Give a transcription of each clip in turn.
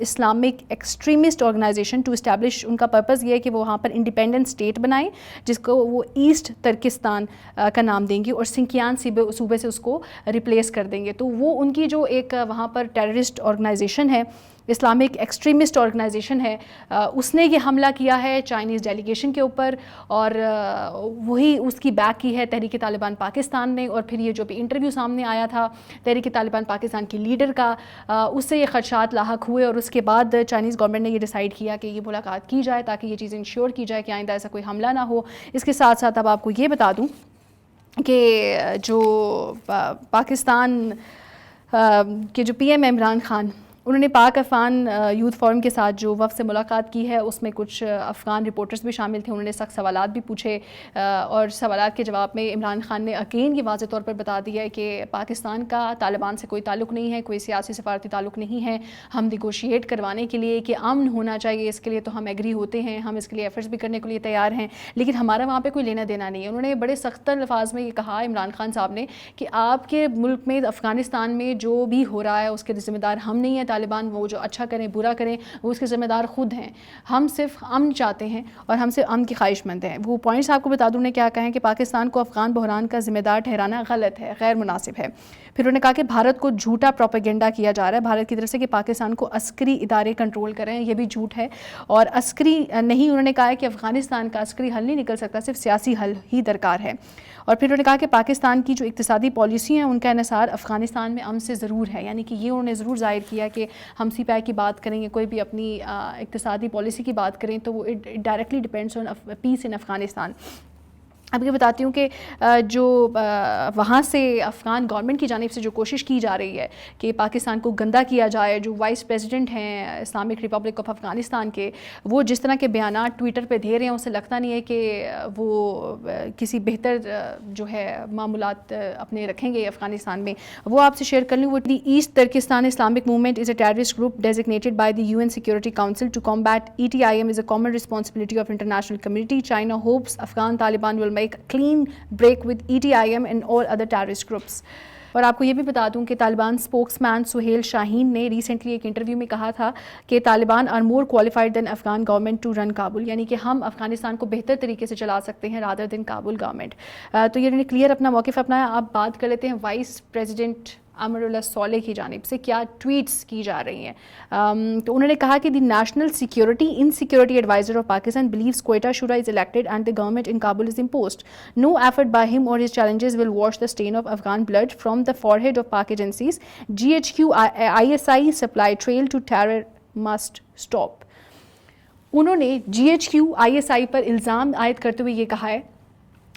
Islamic extremist organisation to establish. ان کا purpose یہ ہے کہ وہ وہاں پر انڈیپینڈنٹ اسٹیٹ بنائیں جس کو وہ ایسٹ ترکستان کا نام دیں گے اور سنکیان صوبے سے اس کو ریپلیس کر دیں گے. تو وہ ان کی جو ایک وہاں پر ٹیررسٹ آرگنائزیشن ہے, اسلامک ایکسٹریمسٹ آرگنائزیشن ہے, اس نے یہ حملہ کیا ہے چائنیز ڈیلیگیشن کے اوپر, اور وہی اس کی بیک کی ہے تحریک طالبان پاکستان نے. اور پھر یہ جو بھی انٹرویو سامنے آیا تھا تحریک طالبان پاکستان کی لیڈر کا, اس سے یہ خدشات لاحق ہوئے, اور اس کے بعد چائنیز گورنمنٹ نے یہ ڈیسائیڈ کیا کہ یہ ملاقات کی جائے تاکہ یہ چیز انشور کی جائے کہ آئندہ ایسا کوئی حملہ نہ ہو. اس کے ساتھ ساتھ اب آپ کو یہ بتا دوں کہ جو پاکستان کے جو پی ایم عمران خان, انہوں نے پاک افغان یوتھ فورم کے ساتھ جو وفد سے ملاقات کی ہے اس میں کچھ افغان رپورٹرز بھی شامل تھے. انہوں نے سخت سوالات بھی پوچھے, اور سوالات کے جواب میں عمران خان نے اگین یہ واضح طور پر بتا دیا ہے کہ پاکستان کا طالبان سے کوئی تعلق نہیں ہے, کوئی سیاسی سفارتی تعلق نہیں ہے. ہم نیگوشیٹ کروانے کے لیے کہ امن ہونا چاہیے اس کے لیے تو ہم ایگری ہوتے ہیں, ہم اس کے لیے ایفرٹس بھی کرنے کے لیے تیار ہیں, لیکن ہمارا وہاں پہ کوئی لینا دینا نہیں ہے. انہوں نے بڑے سخت الفاظ میں یہ کہا عمران خان صاحب نے کہ آپ کے ملک میں افغانستان میں جو بھی ہو رہا ہے اس کے ذمہ دار ہم نہیں ہیں طالبان, وہ جو اچھا کریں برا کریں وہ اس کے ذمہ دار خود ہیں, ہم صرف امن چاہتے ہیں اور ہم صرف امن کی خواہش مند ہیں. وہ پوائنٹس آپ کو بتا دوں نے کیا کہیں کہ پاکستان کو افغان بحران کا ذمہ دار ٹھہرانا غلط ہے, غیر مناسب ہے. پھر انہوں نے کہا کہ بھارت کو جھوٹا پروپیگنڈا کیا جا رہا ہے بھارت کی طرف سے کہ پاکستان کو عسکری ادارے کنٹرول کریں, یہ بھی جھوٹ ہے اور عسکری نہیں. انہوں نے کہا ہے کہ افغانستان کا عسکری حل نہیں نکل سکتا, صرف سیاسی حل ہی درکار ہے. اور پھر انہوں نے کہا کہ پاکستان کی جو اقتصادی پالیسی ہیں ان کا انحصار افغانستان میں امن سے ضرور ہے, یعنی کہ یہ انہوں نے ضرور ظاہر کیا کہ ہم سی پی آئی کی بات کریں یا کوئی بھی اپنی اقتصادی پالیسی کی بات کریں تو وہ ڈائریکٹلی ڈپینڈس آن پیس ان افغانستان. اب یہ بتاتی ہوں کہ جو وہاں سے افغان گورنمنٹ کی جانب سے جو کوشش کی جا رہی ہے کہ پاکستان کو گندا کیا جائے, جو وائس پریزیڈنٹ ہیں اسلامک ریپبلک آف افغانستان کے, وہ جس طرح کے بیانات ٹویٹر پہ دے رہے ہیں اسے لگتا نہیں ہے کہ وہ کسی بہتر جو ہے معاملات اپنے رکھیں گے افغانستان میں. وہ آپ سے شیئر کر لوں. وہ the East Turkestan Islamic Movement is a terrorist group designated by the UN Security Council to combat ETIM is a common responsibility of international community. China hopes Afghan Taliban will make a clean break with ETIM and all other terrorist groups. اور آپ کو یہ بھی بتا دوں کہ Taliban spokesman Sohail Shaheen نے recently ایک انٹرویو میں کہا تھا کہ Taliban are more qualified than Afghan government to run Kabul, یعنی کہ ہم افغانستان کو بہتر طریقے سے چلا سکتے ہیں رادر دین کابل گورنمنٹ. تو یہ نے کلیئر اپنا موقف اپنایا. آپ بات کر لیتے ہیں وائس پریزیڈنٹ امر اللہ صالح کی جانب سے کیا ٹویٹس کی جا رہی ہیں. تو انہوں نے کہا کہ the national security insecurity adviser of Pakistan believes Quetta Shura is elected and the government in Kabul is imposed. No effort by him or his challenges will wash the stain of Afghan blood from the forehead of Pak agencies. GHQ ISI supply trail to terror must stop. انہوں نے GHQ ISI پر الزام عائد کرتے ہوئے یہ کہا ہے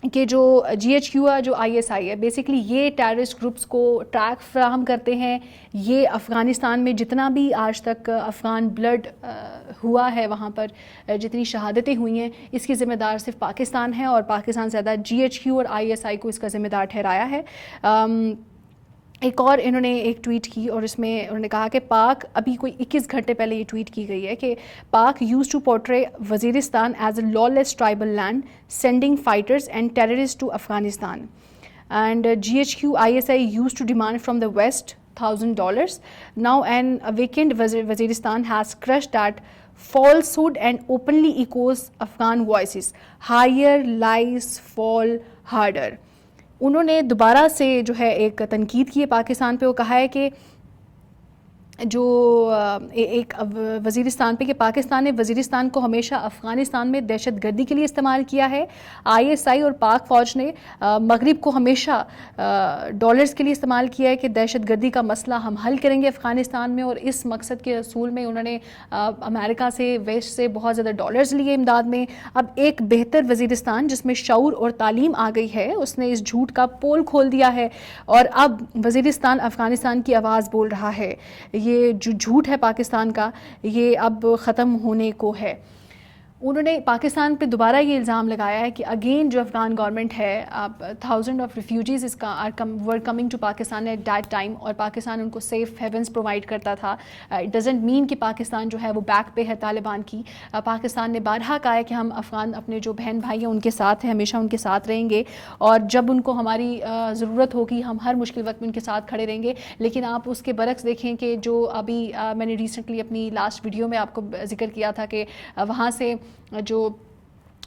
کہ جو GHQ ہے جو ISI ہے بیسکلی یہ ٹیررسٹ گروپس کو ٹریک فراہم کرتے ہیں. یہ افغانستان میں جتنا بھی آج تک افغان بلڈ ہوا ہے وہاں پر جتنی شہادتیں ہوئی ہیں اس کی ذمہ دار صرف پاکستان ہے, اور پاکستان زیادہ GHQ اور ISI کو اس کا ذمہ دار ٹھہرایا ہے. ایک اور انہوں نے ایک ٹویٹ کی اور اس میں انہوں نے کہا کہ پاک ابھی کوئی 21 گھنٹے پہلے یہ ٹویٹ کی گئی ہے کہ Pak used to portray Waziristan as a lawless tribal land sending fighters and terrorist to Afghanistan and GHQ ISI used to demand from the West $1,000. Now an awakened Waziristan has crushed that falsehood and openly echoes Afghan voices. Higher lies fall harder. انہوں نے دوبارہ سے جو ہے ایک تنقید کی ہے پاکستان پہ. وہ کہا ہے کہ جو ایک وزیرستان پہ کہ پاکستان نے وزیرستان کو ہمیشہ افغانستان میں دہشت گردی کے لیے استعمال کیا ہے. ISI اور پاک فوج نے مغرب کو ہمیشہ ڈالرز کے لیے استعمال کیا ہے کہ دہشت گردی کا مسئلہ ہم حل کریں گے افغانستان میں, اور اس مقصد کے اصول میں انہوں نے امریکہ سے ویسٹ سے بہت زیادہ ڈالرز لیے امداد میں. اب ایک بہتر وزیرستان جس میں شعور اور تعلیم آ گئی ہے اس نے اس جھوٹ کا پول کھول دیا ہے, اور اب وزیرستان افغانستان کی آواز بول رہا ہے. یہ جو جھوٹ ہے پاکستان کا یہ اب ختم ہونے کو ہے. انہوں نے پاکستان پہ دوبارہ یہ الزام لگایا ہے کہ اگین جو افغان گورنمنٹ ہے thousand of refugees were coming to Pakistan at that time, اور پاکستان ان کو سیف ہیونس پرووائڈ کرتا تھا. اٹ ڈزنٹ مین کہ پاکستان جو ہے وہ بیک پہ ہے طالبان کی. پاکستان نے بارہا کہا ہے کہ ہم افغان اپنے جو بہن بھائی ہیں ان کے ساتھ ہیں، ہمیشہ ان کے ساتھ رہیں گے، اور جب ان کو ہماری ضرورت ہوگی ہم ہر مشکل وقت میں ان کے ساتھ کھڑے رہیں گے. لیکن آپ اس کے برعکس دیکھیں کہ جو ابھی میں نے ریسنٹلی اپنی لاسٹ ویڈیو میں آپ کو ذکر کیا تھا کہ وہاں سے جو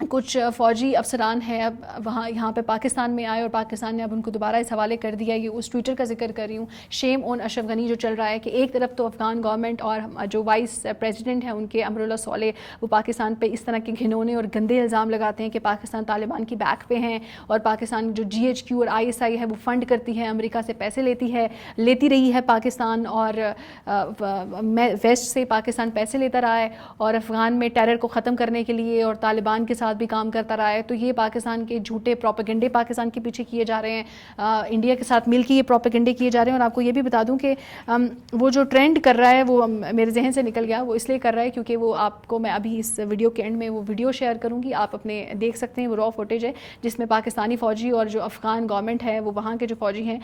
کچھ فوجی افسران ہیں اب وہاں یہاں پہ پاکستان میں آئے، اور پاکستان نے اب ان کو دوبارہ اس حوالے کر دیا. یہ اس ٹویٹر کا ذکر کر رہی ہوں، شیم اون اشرف غنی، جو چل رہا ہے کہ ایک طرف تو افغان گورنمنٹ اور جو وائس پریزیڈنٹ ہیں ان کے امراللہ صالح، وہ پاکستان پہ اس طرح کے گھنونے اور گندے الزام لگاتے ہیں کہ پاکستان طالبان کی بیک پہ ہیں، اور پاکستان جو GHQ اور ISI ہے وہ فنڈ کرتی ہے، امریکہ سے پیسے لیتی رہی ہے پاکستان، اور ویسٹ سے پاکستان پیسے لیتا رہا ہے، اور افغان میں ٹیرر کو ختم کرنے کے لیے اور طالبان کے ساتھ بھی کام کرتا رہا ہے. تو یہ پاکستان کے جھوٹے پروپیگنڈے پاکستان کے پیچھے کیے جا رہے ہیں، انڈیا کے ساتھ مل کے یہ پروپیگنڈے کیے جا رہے ہیں. اور آپ کو یہ بھی بتا دوں کہ وہ جو ٹرینڈ کر رہا ہے وہ میرے ذہن سے نکل گیا، وہ اس لیے کر رہا ہے کیونکہ وہ آپ کو میں ابھی اس ویڈیو کے اینڈ میں وہ ویڈیو شیئر کروں گی، آپ اپنے دیکھ سکتے ہیں. وہ را فوٹیج ہے جس میں پاکستانی فوجی اور جو افغان گورنمنٹ ہے وہ وہاں کے جو فوجی ہیں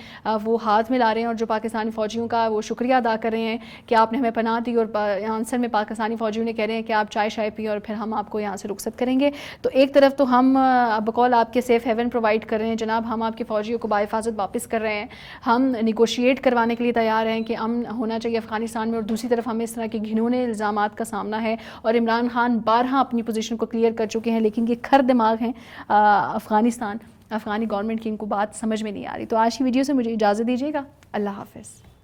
وہ ہاتھ ملا رہے ہیں، اور جو پاکستانی فوجیوں کا وہ شکریہ ادا کر رہے ہیں کہ آپ نے ہمیں پناہ دی، اور آنسر میں پاکستانی فوجیوں نے کہہ رہے ہیں کہ آپ چائے شائے پی اور پھر ہم آپ کو یہاں سے رخصت کریں گے. تو ایک طرف تو ہم بقول آپ کے سیف ہیون پرووائڈ کر رہے ہیں جناب، ہم آپ کے فوجیوں کو بحفاظت واپس کر رہے ہیں، ہم نیگوشیٹ کروانے کے لیے تیار ہیں کہ امن ہونا چاہیے افغانستان میں، اور دوسری طرف ہمیں اس طرح کے گھنونے الزامات کا سامنا ہے. اور عمران خان بارہا اپنی پوزیشن کو کلیئر کر چکے ہیں، لیکن یہ کھر دماغ ہیں افغانی گورنمنٹ کی، ان کو بات سمجھ میں نہیں آ رہی. تو آج کی ویڈیو سے مجھے اجازت دیجیے گا، اللہ حافظ.